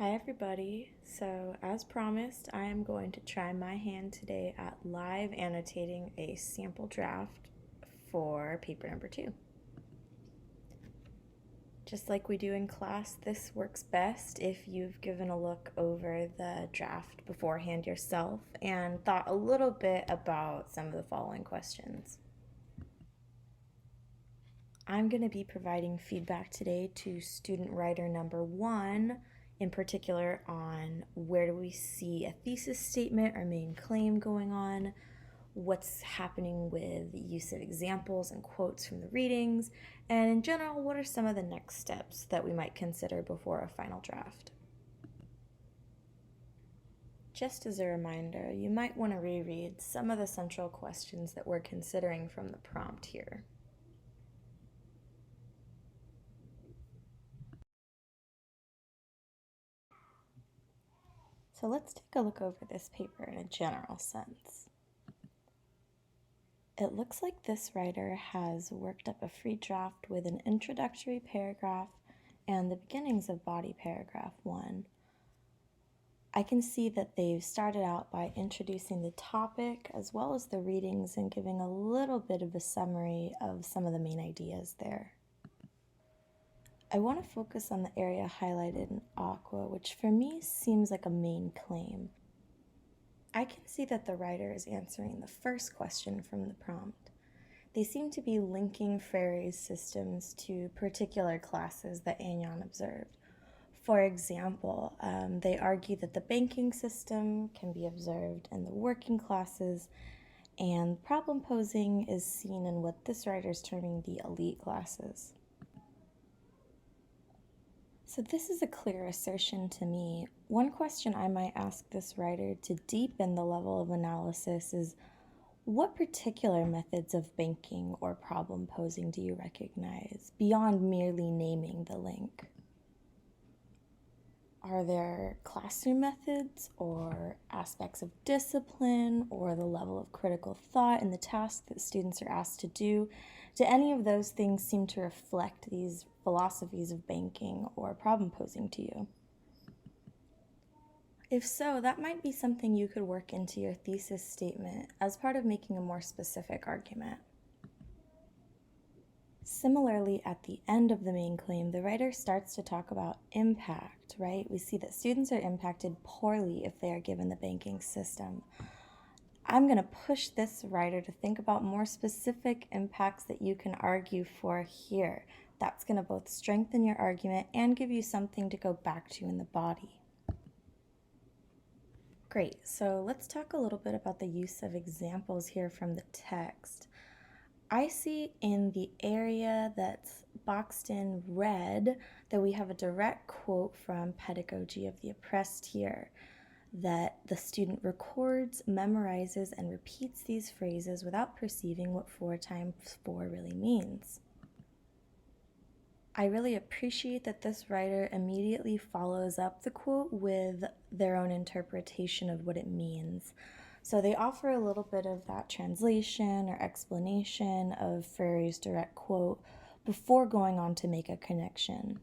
Hi everybody. So as promised, I am going to try my hand today at live annotating a sample draft for paper number 2. Just like we do in class, this works best if you've given a look over the draft beforehand yourself and thought a little bit about some of the following questions. I'm going to be providing feedback today to student writer number 1, in particular on where do we see a thesis statement or main claim going on, what's happening with use of examples and quotes from the readings, and in general, what are some of the next steps that we might consider before a final draft. Just as a reminder, you might want to reread some of the central questions that we're considering from the prompt here. So let's take a look over this paper in a general sense. It looks like this writer has worked up a free draft with an introductory paragraph and the beginnings of body paragraph 1. I can see that they've started out by introducing the topic as well as the readings and giving a little bit of a summary of some of the main ideas there. I want to focus on the area highlighted in aqua, which for me seems like a main claim. I can see that the writer is answering the first question from the prompt. They seem to be linking Freire's systems to particular classes that Agnon observed. For example, they argue that the banking system can be observed in the working classes, and problem posing is seen in what this writer is terming the elite classes. So this is a clear assertion to me. One question I might ask this writer to deepen the level of analysis is, what particular methods of banking or problem posing do you recognize beyond merely naming the link? Are there classroom methods or aspects of discipline or the level of critical thought in the tasks that students are asked to do? Do any of those things seem to reflect these philosophies of banking or problem posing to you? If so, that might be something you could work into your thesis statement as part of making a more specific argument. Similarly, at the end of the main claim, the writer starts to talk about impact, right? We see that students are impacted poorly if they are given the banking system. I'm going to push this writer to think about more specific impacts that you can argue for here. That's going to both strengthen your argument and give you something to go back to in the body. Great, so let's talk a little bit about the use of examples here from the text. I see in the area that's boxed in red that we have a direct quote from Pedagogy of the Oppressed here, that the student records, memorizes, and repeats these phrases without perceiving what 4 times 4 really means. I really appreciate that this writer immediately follows up the quote with their own interpretation of what it means. So they offer a little bit of that translation or explanation of Freire's direct quote before going on to make a connection.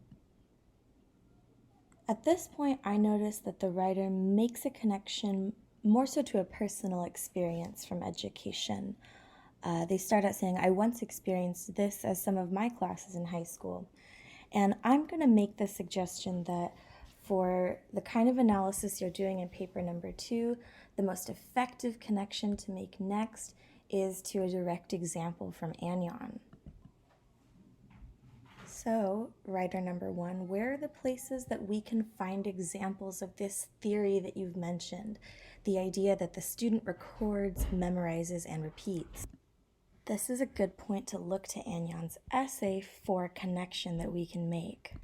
At this point, I notice that the writer makes a connection more so to a personal experience from education. They start out saying, I once experienced this as some of my classes in high school. And I'm going to make the suggestion that for the kind of analysis you're doing in paper number 2, the most effective connection to make next is to a direct example from Agnon. So, writer number 1, where are the places that we can find examples of this theory that you've mentioned? The idea that the student records, memorizes, and repeats. This is a good point to look to Agnon's essay for a connection that we can make.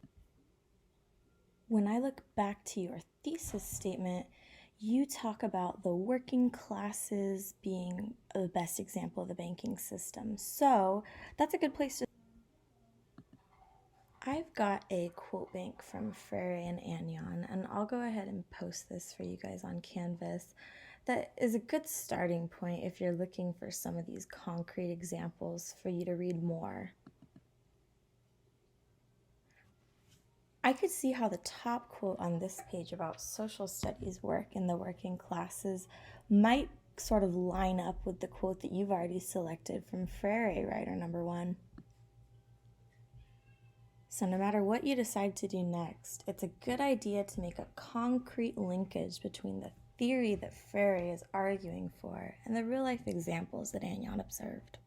When I look back to your thesis statement, you talk about the working classes being the best example of the banking system. So that's a good place to... I've got a quote bank from Freire and Agnon, and I'll go ahead and post this for you guys on Canvas. That is a good starting point if you're looking for some of these concrete examples for you to read more. I could see how the top quote on this page about social studies work in the working classes might sort of line up with the quote that you've already selected from Freire, writer number 1. So no matter what you decide to do next, it's a good idea to make a concrete linkage between the theory that Freire is arguing for and the real-life examples that Agnon observed.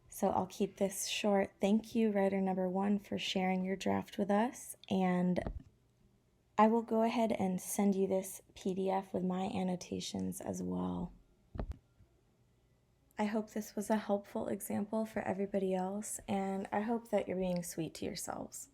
So I'll keep this short. Thank you, writer number 1, for sharing your draft with us, and I will go ahead and send you this PDF with my annotations as well. I hope this was a helpful example for everybody else, and I hope that you're being sweet to yourselves.